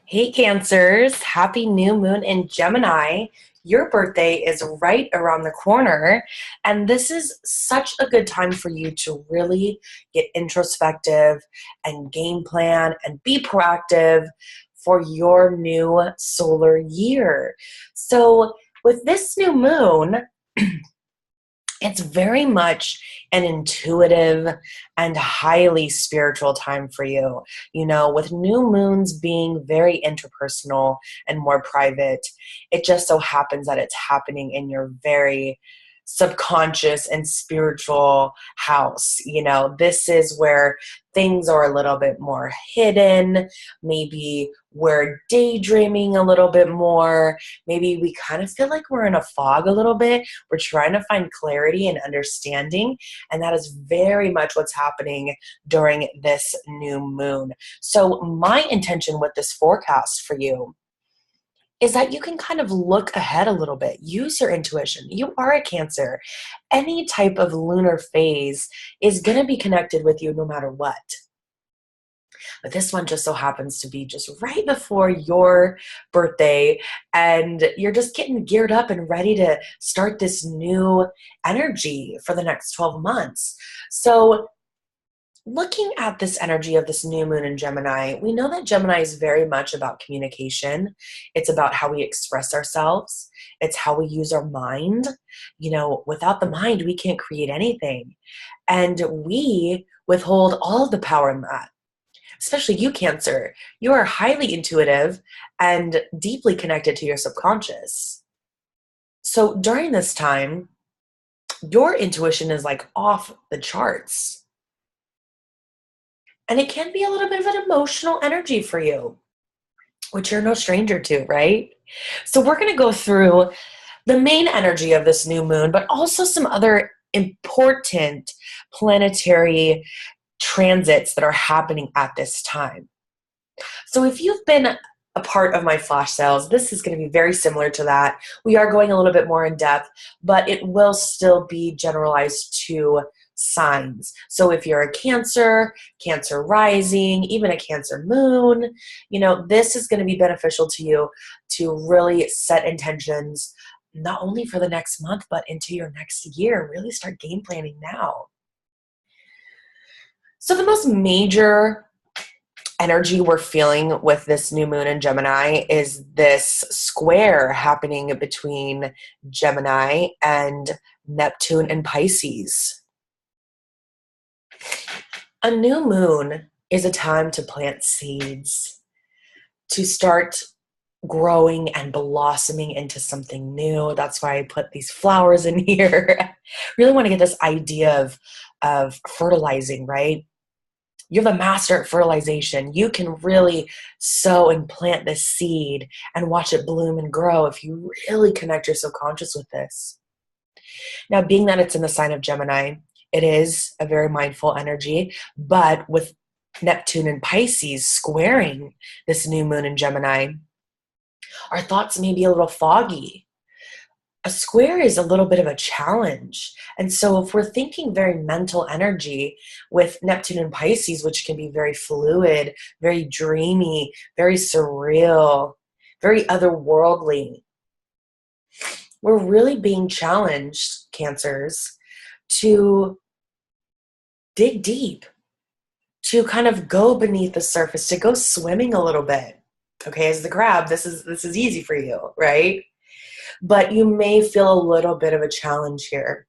Hey Cancers, happy new moon in Gemini. Your birthday is right around the corner, and this is such a good time for you to really get introspective and game plan and be proactive for your new solar year. So, with this new moon, it's very much an intuitive and highly spiritual time for you. With new moons being very interpersonal and more private, it just so happens that it's happening in your very subconscious and spiritual house. This is where things are a little bit more hidden. Maybe we're daydreaming a little bit more. Maybe we kind of feel like we're in a fog a little bit. We're trying to find clarity and understanding, and that is very much what's happening during this new moon. So my intention with this forecast for you is that you can kind of look ahead a little bit, use your intuition. You are a Cancer. Any type of lunar phase is going to be connected with you no matter what. But this one just so happens to be just right before your birthday, and you're just getting geared up and ready to start this new energy for the next 12 months. So looking at this energy of this new moon in Gemini, we know that Gemini is very much about communication. It's about how we express ourselves. It's how we use our mind. Without the mind, we can't create anything. And we withhold all of the power in that. Especially you, Cancer. You are highly intuitive and deeply connected to your subconscious. So during this time, your intuition is like off the charts. And it can be a little bit of an emotional energy for you, which you're no stranger to, right? So we're going to go through the main energy of this new moon, but also some other important planetary transits that are happening at this time. So if you've been a part of my flash sales, this is going to be very similar to that. We are going a little bit more in depth, but it will still be generalized to signs. So if you're a Cancer, Cancer rising, even a Cancer moon, this is going to be beneficial to you to really set intentions, not only for the next month, but into your next year. Really start game planning now. So the most major energy we're feeling with this new moon in Gemini is this square happening between Gemini and Neptune and Pisces. A new moon is a time to plant seeds, to start growing and blossoming into something new. That's why I put these flowers in here. Really want to get this idea of fertilizing, right? You're the master at fertilization. You can really sow and plant this seed and watch it bloom and grow if you really connect your subconscious with this. Now, being that it's in the sign of Gemini, it is a very mindful energy, but with Neptune and Pisces squaring this new moon in Gemini, our thoughts may be a little foggy. A square is a little bit of a challenge. And so if we're thinking very mental energy with Neptune and Pisces, which can be very fluid, very dreamy, very surreal, very otherworldly, we're really being challenged, Cancers, to dig deep, to kind of go beneath the surface, to go swimming a little bit. Okay, as the crab, this is easy for you, right? But you may feel a little bit of a challenge here.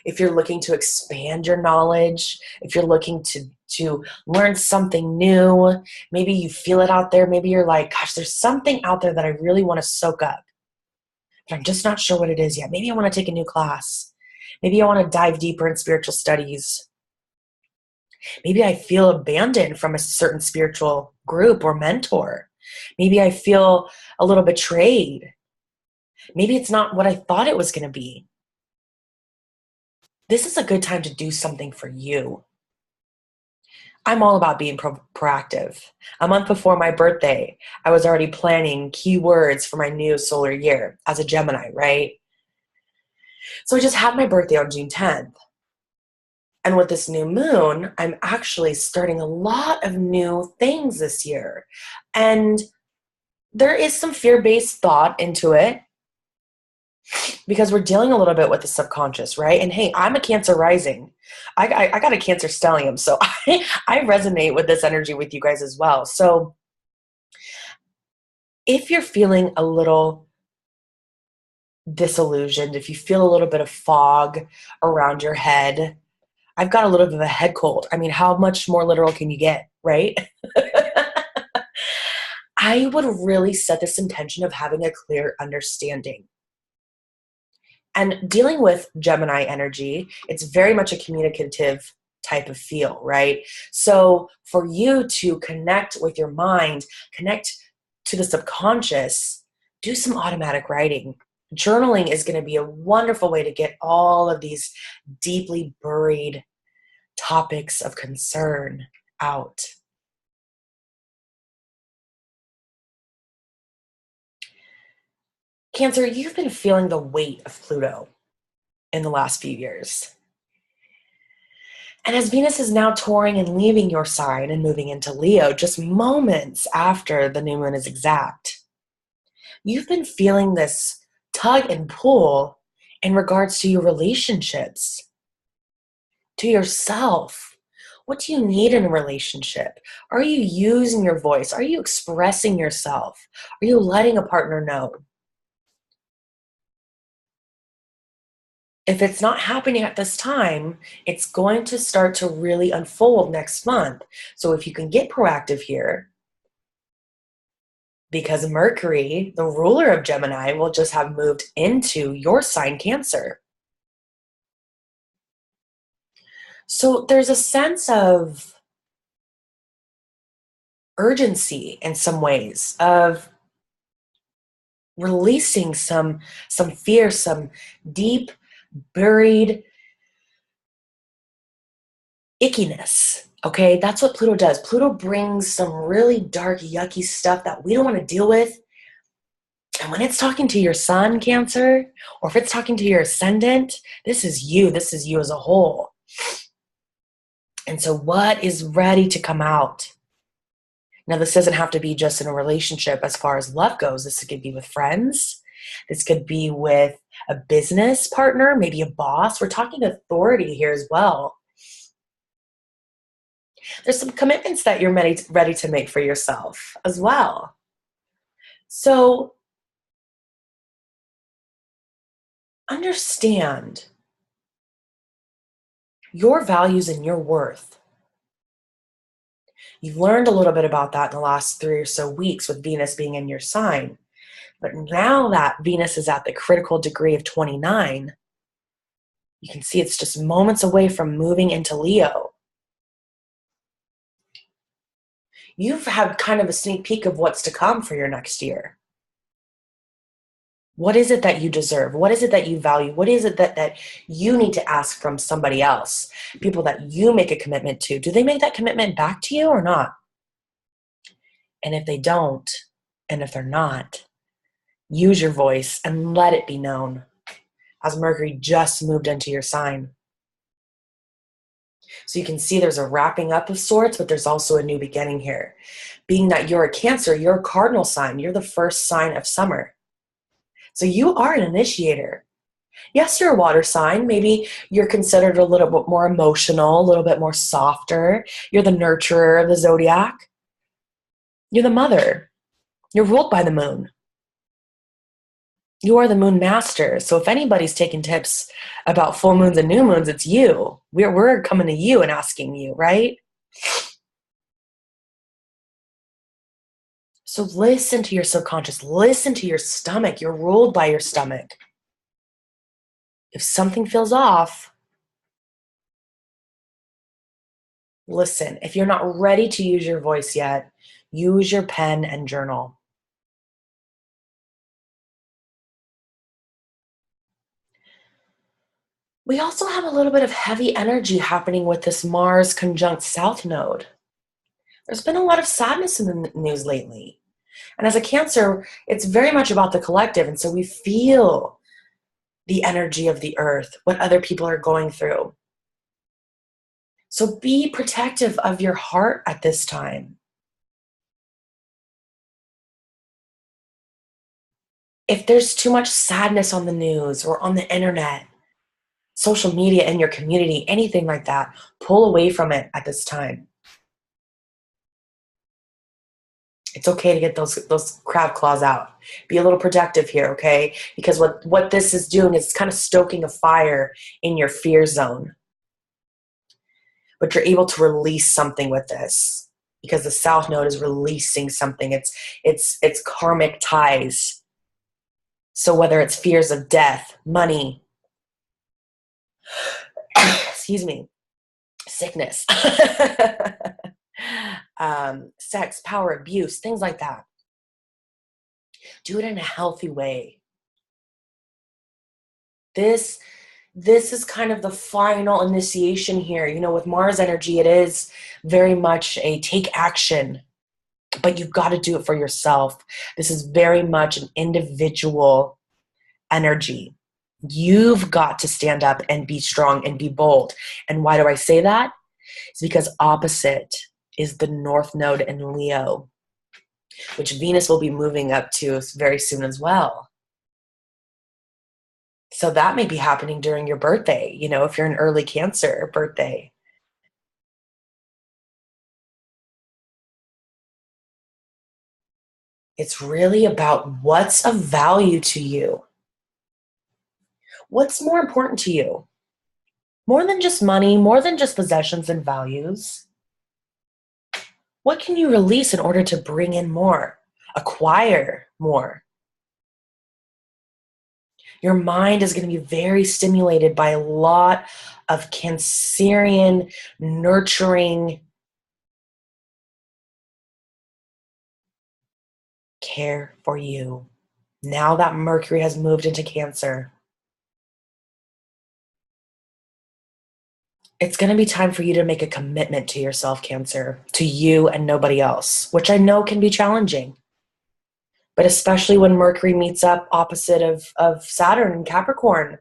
If you're looking to expand your knowledge, if you're looking to learn something new, maybe you feel it out there. Maybe you're like, gosh, there's something out there that I really want to soak up, but I'm just not sure what it is yet. Maybe I want to take a new class. Maybe I want to dive deeper in spiritual studies. Maybe I feel abandoned from a certain spiritual group or mentor. Maybe I feel a little betrayed. Maybe it's not what I thought it was going to be. This is a good time to do something for you. I'm all about being proactive. A month before my birthday, I was already planning keywords for my new solar year as a Gemini, right? So I just had my birthday on June 10th. And with this new moon, I'm actually starting a lot of new things this year. And there is some fear-based thought into it because we're dealing a little bit with the subconscious, right? And hey, I'm a Cancer rising. I got a Cancer stellium, so I resonate with this energy with you guys as well. So if you're feeling a little disillusioned, if you feel a little bit of fog around your head, I've got a little bit of a head cold. I mean, how much more literal can you get, right? I would really set this intention of having a clear understanding. And dealing with Gemini energy, it's very much a communicative type of feel, right? So for you to connect with your mind, connect to the subconscious, do some automatic writing. Journaling is going to be a wonderful way to get all of these deeply buried topics of concern out. Cancer, you've been feeling the weight of Pluto in the last few years. And as Venus is now touring and leaving your sign and moving into Leo just moments after the new moon is exact, you've been feeling this tug and pull in regards to your relationships, to yourself. What do you need in a relationship? Are you using your voice? Are you expressing yourself? Are you letting a partner know? If it's not happening at this time, it's going to start to really unfold next month. So if you can get proactive here, because Mercury, the ruler of Gemini, will just have moved into your sign, Cancer. So there's a sense of urgency in some ways of releasing some fear, some deep buried ickiness. Okay, that's what Pluto does. Pluto brings some really dark, yucky stuff that we don't want to deal with. And when it's talking to your sun, Cancer, or if it's talking to your ascendant, this is you. This is you as a whole. And so what is ready to come out? Now, this doesn't have to be just in a relationship as far as love goes. This could be with friends. This could be with a business partner, maybe a boss. We're talking authority here as well. There's some commitments that you're ready to make for yourself as well. So understand your values and your worth. You've learned a little bit about that in the last 3 or so weeks with Venus being in your sign. But now that Venus is at the critical degree of 29, you can see it's just moments away from moving into Leo. You've had kind of a sneak peek of what's to come for your next year. What is it that you deserve? What is it that you value? What is it that you need to ask from somebody else? People that you make a commitment to. Do they make that commitment back to you or not? And if they don't, and if they're not, use your voice and let it be known as Mercury just moved into your sign. So you can see there's a wrapping up of sorts, but there's also a new beginning here. Being that you're a Cancer, you're a cardinal sign. You're the first sign of summer. So you are an initiator. Yes, you're a water sign. Maybe you're considered a little bit more emotional, a little bit more softer. You're the nurturer of the zodiac. You're the mother. You're ruled by the moon. You are the moon master. So if anybody's taking tips about full moons and new moons, it's you. We're coming to you and asking you, right? So listen to your subconscious. Listen to your stomach. You're ruled by your stomach. If something feels off, listen. If you're not ready to use your voice yet, use your pen and journal. We also have a little bit of heavy energy happening with this Mars conjunct South node. There's been a lot of sadness in the news lately. And as a Cancer, it's very much about the collective. And so we feel the energy of the earth, what other people are going through. So be protective of your heart at this time. If there's too much sadness on the news or on the internet, social media in your community, anything like that, pull away from it at this time. It's okay to get those crab claws out. Be a little protective here, okay? Because what this is doing is kind of stoking a fire in your fear zone. But you're able to release something with this because the South Node is releasing something. It's karmic ties. So whether it's fears of death, money, excuse me, sickness, sex, power, abuse, things like that. Do it in a healthy way. This is kind of the final initiation here. You know, with Mars energy, it is very much a take action, but you've got to do it for yourself. This is very much an individual energy. You've got to stand up and be strong and be bold. And why do I say that? It's because opposite is the North Node in Leo, which Venus will be moving up to very soon as well. So that may be happening during your birthday, you know, if you're an early Cancer birthday. It's really about what's of value to you. What's more important to you? More than just money, more than just possessions and values. What can you release in order to bring in more, acquire more? Your mind is going to be very stimulated by a lot of Cancerian, nurturing care for you. Now that Mercury has moved into Cancer, it's going to be time for you to make a commitment to yourself, Cancer, to you and nobody else, which I know can be challenging. But especially when Mercury meets up opposite of Saturn in Capricorn,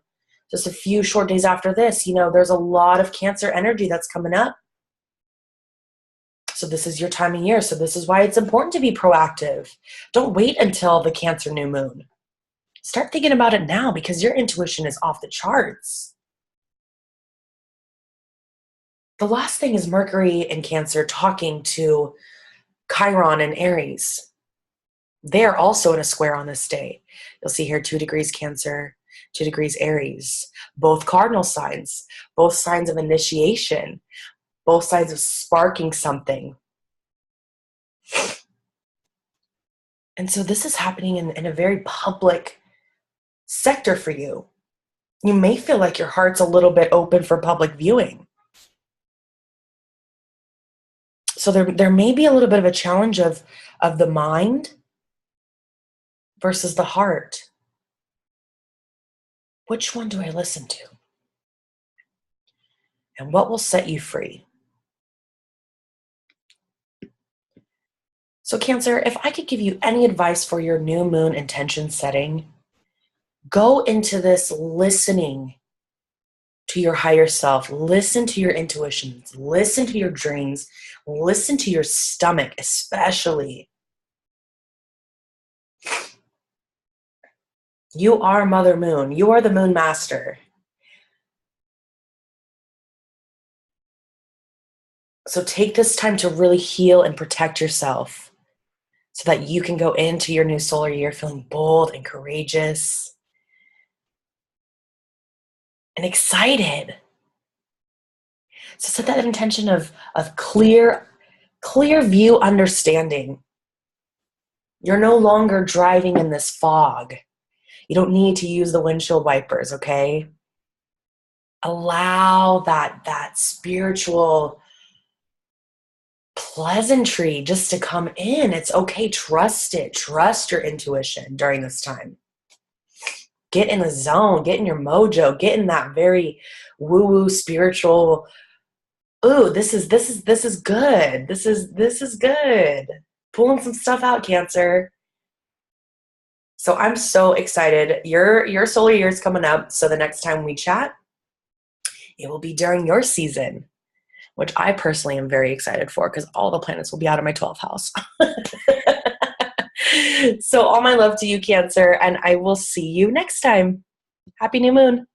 just a few short days after this, you know, there's a lot of Cancer energy that's coming up. So this is your time of year. So this is why it's important to be proactive. Don't wait until the Cancer new moon. Start thinking about it now because your intuition is off the charts. The last thing is Mercury in Cancer talking to Chiron in Aries. They are also in a square on this day. You'll see here 2 degrees Cancer, 2 degrees Aries, both cardinal signs, both signs of initiation, both signs of sparking something. And so this is happening in a very public sector for you. You may feel like your heart's a little bit open for public viewing. So there may be a little bit of a challenge of the mind versus the heart. Which one do I listen to? And what will set you free? So Cancer, if I could give you any advice for your new moon intention setting, go into this listening to your higher self. Listen to your intuitions. Listen to your dreams. Listen to your stomach, especially. You are Mother Moon. You are the Moon Master. So take this time to really heal and protect yourself so that you can go into your new solar year feeling bold and courageous and excited. So set that intention of clear view understanding. You're no longer driving in this fog. You don't need to use the windshield wipers, okay? Allow that spiritual pleasantry just to come in. It's okay. Trust it. Trust your intuition during this time. Get in the zone. Get in your mojo. Get in that very woo-woo spiritual. Ooh, this is good. This is good. Pulling some stuff out, Cancer. So I'm so excited. Your solar year is coming up. So the next time we chat, it will be during your season. which I personally am very excited for because all the planets will be out of my 12th house. So all my love to you, Cancer, and I will see you next time. Happy new moon.